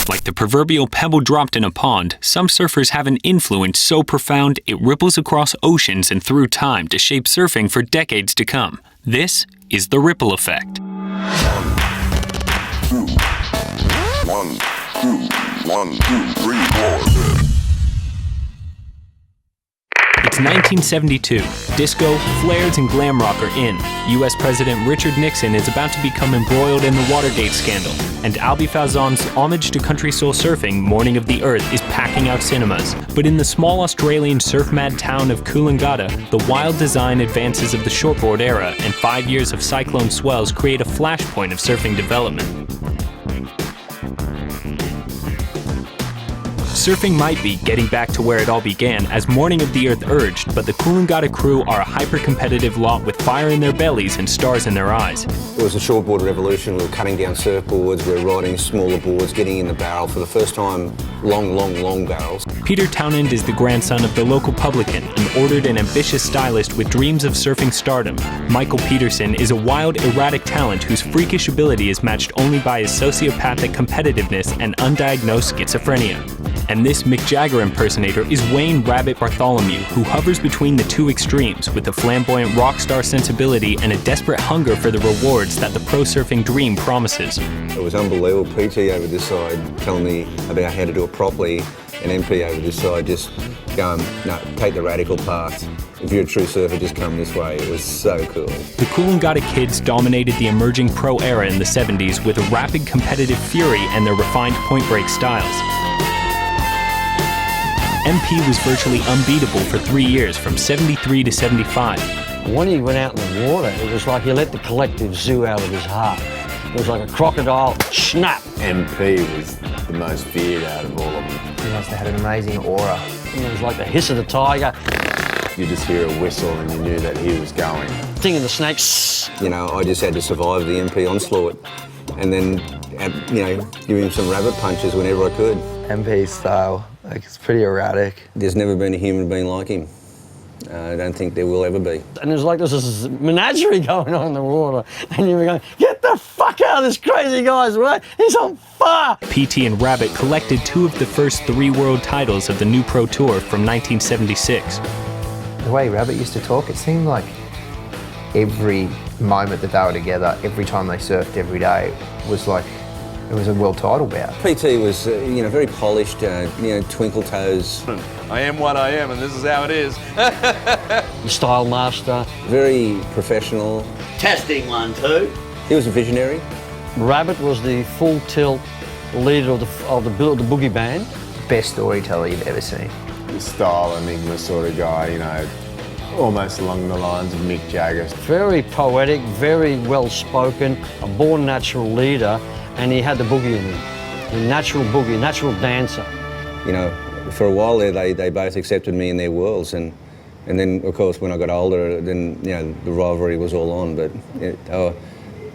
Like the proverbial pebble dropped in a pond, some surfers have an influence so profound it ripples across oceans and through time to shape surfing for decades to come. This is the ripple effect. 1, 2, 3, 4. It's 1972. Disco, flares, and glam rock are in. U.S. President Richard Nixon is about to become embroiled in the Watergate scandal, and Albie Falzon's homage to country soul surfing, Morning of the Earth, is packing out cinemas. But in the small Australian surf-mad town of Coolangatta, the wild design advances of the shortboard era and 5 years of cyclone swells create a flashpoint of surfing development. Surfing might be getting back to where it all began, as Morning of the Earth urged, but the Coolangatta crew are a hyper-competitive lot with fire in their bellies and stars in their eyes. It was a shortboard revolution. We were cutting down surfboards, we were riding smaller boards, getting in the barrel for the first time, long barrels. Peter Townend is the grandson of the local publican, an ordered and ambitious stylist with dreams of surfing stardom. Michael Peterson is a wild, erratic talent whose freakish ability is matched only by his sociopathic competitiveness and undiagnosed schizophrenia. And this Mick Jagger impersonator is Wayne Rabbit Bartholomew, who hovers between the two extremes with a flamboyant rock star sensibility and a desperate hunger for the rewards that the pro surfing dream promises. It was unbelievable. PT over this side telling me about how to do it properly, and MP over this side just going, no, take the radical path. If you're a true surfer, just come this way. It was so cool. The Coolangatta Kids dominated the emerging pro era in the 70s with a rapid competitive fury and their refined point break styles. MP was virtually unbeatable for 3 years, from 73 to 75. When he went out in the water, it was like he let the collective zoo out of his heart. It was like a crocodile, snap. MP was the most feared out of all of them. He must have had an amazing aura. And it was like the hiss of the tiger. You just hear a whistle and you knew that he was going. Thing of the snakes. You know, I just had to survive the MP onslaught and then, give him some rabbit punches whenever I could. MP's style, it's pretty erratic. There's never been a human being like him. I don't think there will ever be. And it was like this was menagerie going on in the water. And you were going, get the fuck out of this crazy guy's way, he's on fire! PT and Rabbit collected 2 of the first 3 world titles of the new Pro Tour from 1976. The way Rabbit used to talk, it seemed like every moment that they were together, every time they surfed every day, was like it was a world title bout. PT was, very polished, twinkle toes. I am what I am, and this is how it is. Style master. Very professional. Testing 1, 2. He was a visionary. Rabbit was the full tilt leader of the boogie band. Best storyteller you've ever seen. The style enigma sort of guy, almost along the lines of Mick Jagger. Very poetic, very well spoken, a born natural leader, and he had the boogie in him. The natural boogie, natural dancer. For a while there, they both accepted me in their worlds, and then, of course, when I got older, then, the rivalry was all on, but they were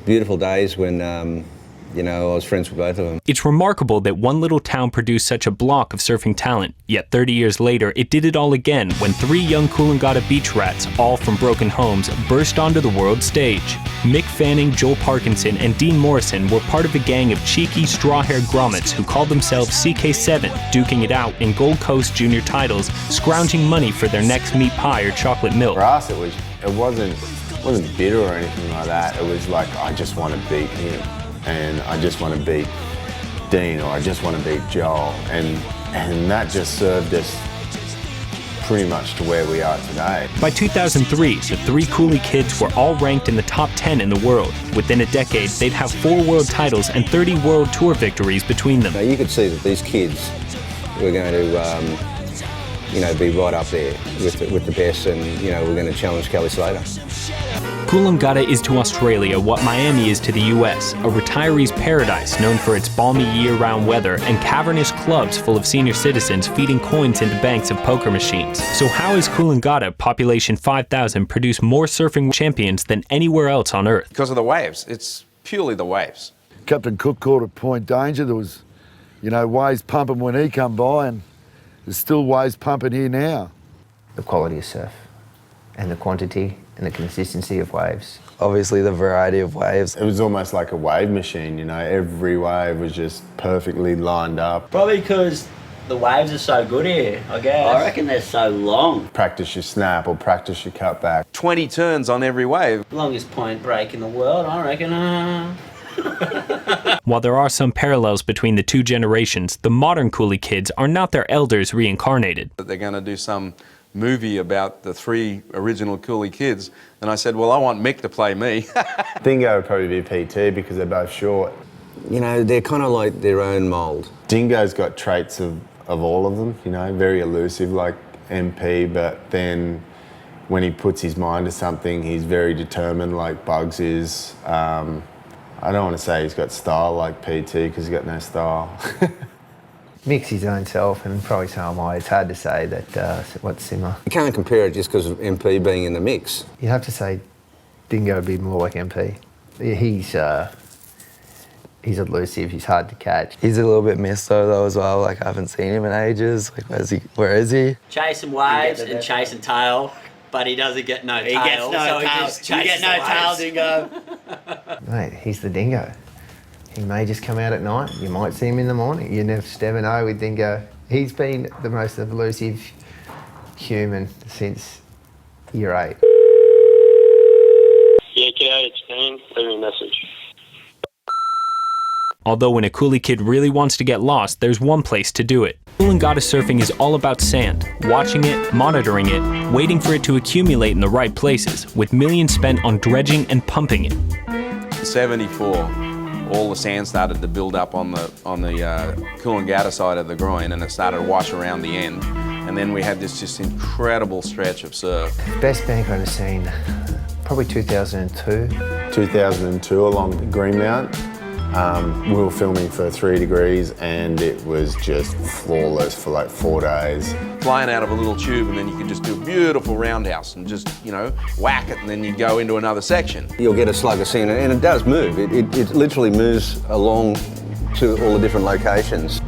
beautiful days when, I was friends with both of them. It's remarkable that one little town produced such a block of surfing talent, yet 30 years later, it did it all again when 3 young Coolangatta beach rats, all from broken homes, burst onto the world stage. Mick Fanning, Joel Parkinson, and Dean Morrison were part of a gang of cheeky, straw-haired grommets who called themselves CK7, duking it out in Gold Coast junior titles, scrounging money for their next meat pie or chocolate milk. For us, it wasn't bitter or anything like that. It was like, I just want to beat him, and I just want to beat Dean, or I just want to beat Joel, and that just served us pretty much to where we are today. By 2003, the 3 Coolie kids were all ranked in the top 10 in the world. Within a decade, they'd have 4 world titles and 30 world tour victories between them. Now, you could see that these kids were going to, be right up there with the best, and we're going to challenge Kelly Slater. Coolangatta is to Australia what Miami is to the US, a retiree's paradise known for its balmy year-round weather and cavernous clubs full of senior citizens feeding coins into banks of poker machines. So how is Coolangatta, population 5,000, produce more surfing champions than anywhere else on Earth? Because of the waves. It's purely the waves. Captain Cook called it point danger. There was, waves pumping when he come by, and there's still waves pumping here now. The quality of surf and the quantity and the consistency of waves. obviously the variety of waves. It was almost like a wave machine, you know, every wave was just perfectly lined up. Probably because the waves are so good here, I guess. I reckon they're so long. Practice your snap or practice your cutback. 20 turns on every wave. Longest point break in the world, I reckon. While there are some parallels between the two generations, the modern Coolie Kids are not their elders reincarnated. They're going to do some movie about the 3 original Coolie Kids, and I said, well, I want Mick to play me. Dingo would probably be PT because they're both short. You know, they're kind of like their own mould. Dingo's got traits of all of them, you know, very elusive like MP, but then when he puts his mind to something, he's very determined like Bugs is. I don't want to say he's got style like PT because he's got no style. Mick's his own self, and probably so am I. It's hard to say that what's similar. You can't compare it just because of MP being in the mix. You'd have to say Dingo would be more like MP. He's elusive, he's hard to catch. He's a little bit missed though as well. Like I haven't seen him in ages. Like where is he? Chasing waves and chasing tail, but he doesn't get no tail. He gets no tail. You get no tail, Dingo. Mate, he's the Dingo. He may just come out at night. You might see him in the morning. You never know with Dingo. He's been the most elusive human since year 8. Yeah, g'day, it's Dean. Leave me a message. Although when a Coolie Kid really wants to get lost, there's one place to do it. Coolangatta surfing is all about sand, watching it, monitoring it, waiting for it to accumulate in the right places, with millions spent on dredging and pumping it. In 74, all the sand started to build up on the Coolangatta side of the groin, and it started to wash around the end. And then we had this just incredible stretch of surf. Best bank I've ever seen, probably 2002. 2002 along Greenmount. We were filming for 3 degrees and it was just flawless for like 4 days. Flying out of a little tube, and then you could just do a beautiful roundhouse and just, you know, whack it, and then you go into another section. You'll get a slug of sand, and it does move. It literally moves along to all the different locations.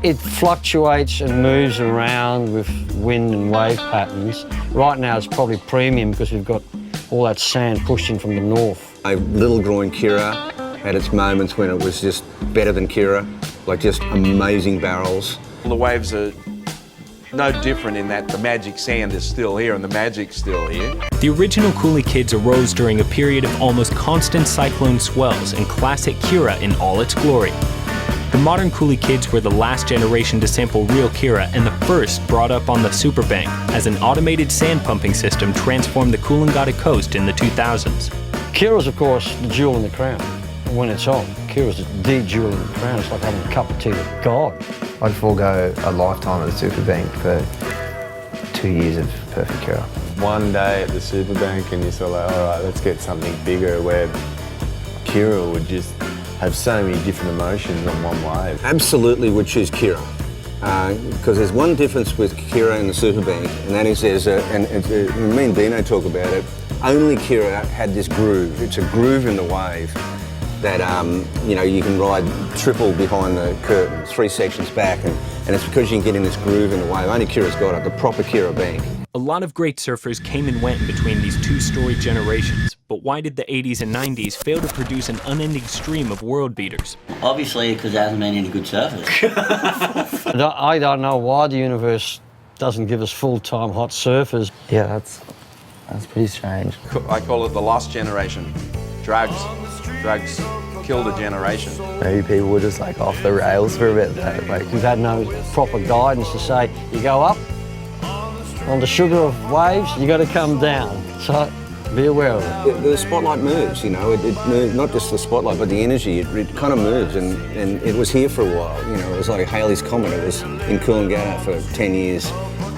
It fluctuates and moves around with wind and wave patterns. Right now it's probably premium because we've got all that sand pushed in from the north. A little groin Kira had its moments when it was just better than Kira, like just amazing barrels. The waves are no different in that the magic sand is still here and the magic's still here. The original Coolie Kids arose during a period of almost constant cyclone swells and classic Kira in all its glory. The modern Coolie Kids were the last generation to sample real Kira and the first brought up on the Superbank as an automated sand pumping system transformed the Coolangatta coast in the 2000s. Kira's, of course, the jewel in the crown. When it's on, Kira's the jewel in the crown. It's like having a cup of tea with God. I'd forego a lifetime at the Superbank for 2 years of perfect Kira. One day at the Superbank and you're sort of like, all right, let's get something bigger where Kira would just have so many different emotions on one wave. Absolutely would choose Kira. Because there's one difference with Kira and the Superbank, and that is me and Dino talk about it, only Kira had this groove. It's a groove in the wave that you know, you can ride triple behind the curtain, 3 sections back, and it's because you can get in this groove in the wave. Only Kira's got it, the proper Kira bank. A lot of great surfers came and went in between these two-storied generations, but why did the 80s and 90s fail to produce an unending stream of world beaters? Obviously, because there hasn't been any good surfers. I don't know why the universe doesn't give us full-time hot surfers. Yeah, that's pretty strange. I call it the lost generation. Drugs killed a generation. Maybe people were just like off the rails for a bit though. Like we've had no proper guidance to say, you go up, on the sugar of waves, you got to come down. So be aware of it. The spotlight moves, you know, it moves, not just the spotlight, but the energy, it kind of moves, and it was here for a while, you know, it was like Halley's Comet, it was in Coolangatta for 10 years.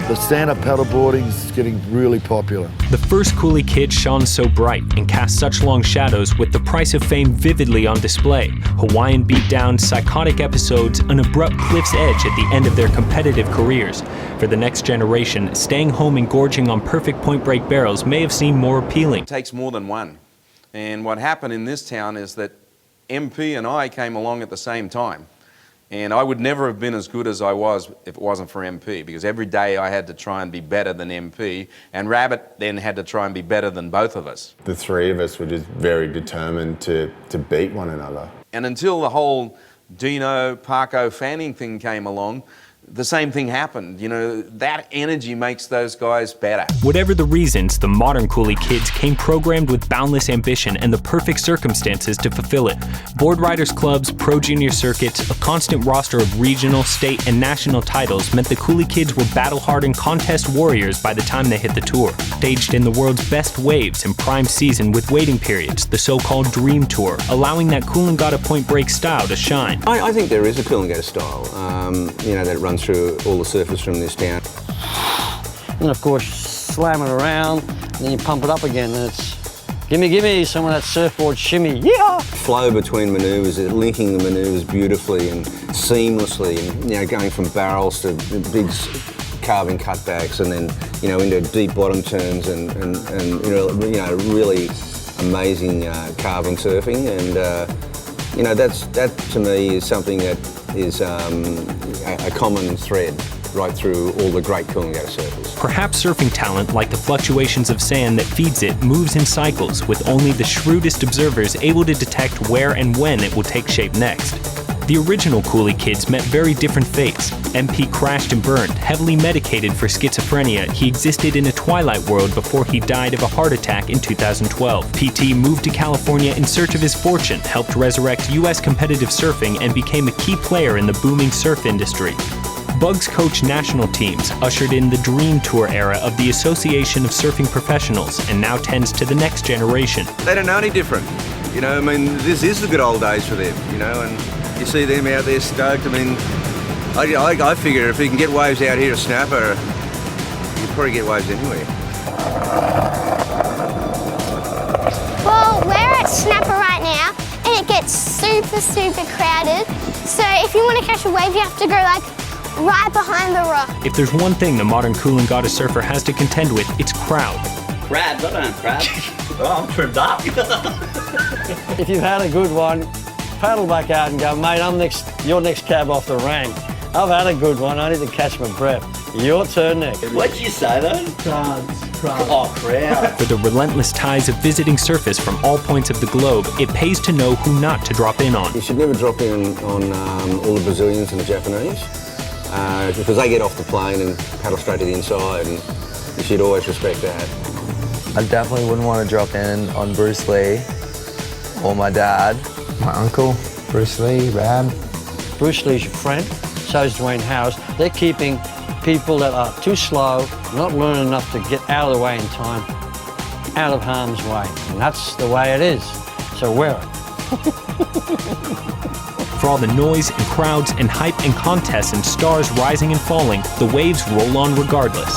The stand-up paddleboarding is getting really popular. The first Coolie Kid shone so bright and cast such long shadows with the price of fame vividly on display. Hawaiian beatdowns, psychotic episodes, an abrupt cliff's edge at the end of their competitive careers. For the next generation, staying home and gorging on perfect point break barrels may have seemed more appealing. It takes more than one. And what happened in this town is that MP and I came along at the same time. And I would never have been as good as I was if it wasn't for MP, because every day I had to try and be better than MP, and Rabbit then had to try and be better than both of us. The three of us were just very determined to beat one another. And until the whole Dino, Parko, Fanning thing came along, the same thing happened. You know, that energy makes those guys better. Whatever the reasons, the modern Coolie Kids came programmed with boundless ambition and the perfect circumstances to fulfill it. Board riders clubs, pro junior circuits, a constant roster of regional, state, and national titles meant the Coolie Kids were battle-hardened contest warriors by the time they hit the tour. Staged in the world's best waves in prime season with waiting periods, the so-called Dream Tour, allowing that Coolangatta point break style to shine. I think there is a Coolangatta style, you know, that runs through all the surface from this town. And of course, slam it around, and then you pump it up again, and it's gimme, some of that surfboard shimmy, yeah! Flow between manoeuvres, linking the manoeuvres beautifully and seamlessly, and, you know, going from barrels to big carving cutbacks, and then, you know, into deep bottom turns and you know, really amazing carving surfing, and you know, that to me is something that is a common thread right through all the great Coolangatta surfers. Perhaps surfing talent, like the fluctuations of sand that feeds it, moves in cycles, with only the shrewdest observers able to detect where and when it will take shape next. The original Coolie Kids met very different fates. MP crashed and burned, heavily medicated for schizophrenia. He existed in a twilight world before he died of a heart attack in 2012. PT moved to California in search of his fortune, helped resurrect US competitive surfing, and became a key player in the booming surf industry. Bugs coached national teams, ushered in the Dream Tour era of the Association of Surfing Professionals, and now tends to the next generation. They don't know any different. You know, I mean, this is the good old days for them, you know, and you see them out there stoked. I mean, I figure if you can get waves out here at Snapper, you can probably get waves anywhere. Well, we're at Snapper right now, and it gets super crowded. So if you want to catch a wave, you have to go like right behind the rock. If there's one thing the modern Coolangatta surfer has to contend with, it's crowd. Crabs, I don't have crabs. Oh, I'm trimmed up. If you've had a good one, paddle back out and go, mate, you're next cab off the rank. I've had a good one, I need to catch my breath. Your turn next. What'd you say though? Crowds. Oh, crowds. With the relentless ties of visiting surfers from all points of the globe, it pays to know who not to drop in on. You should never drop in on all the Brazilians and the Japanese, because they get off the plane and paddle straight to the inside, and you should always respect that. I definitely wouldn't want to drop in on Bruce Lee or my dad. My uncle, Bruce Lee, Rab. Bruce Lee's your friend, so's Dwayne Howes. They're keeping people that are too slow, not learning enough to get out of the way in time, out of harm's way. And that's the way it is. So wear it. For all the noise and crowds and hype and contests and stars rising and falling, the waves roll on regardless.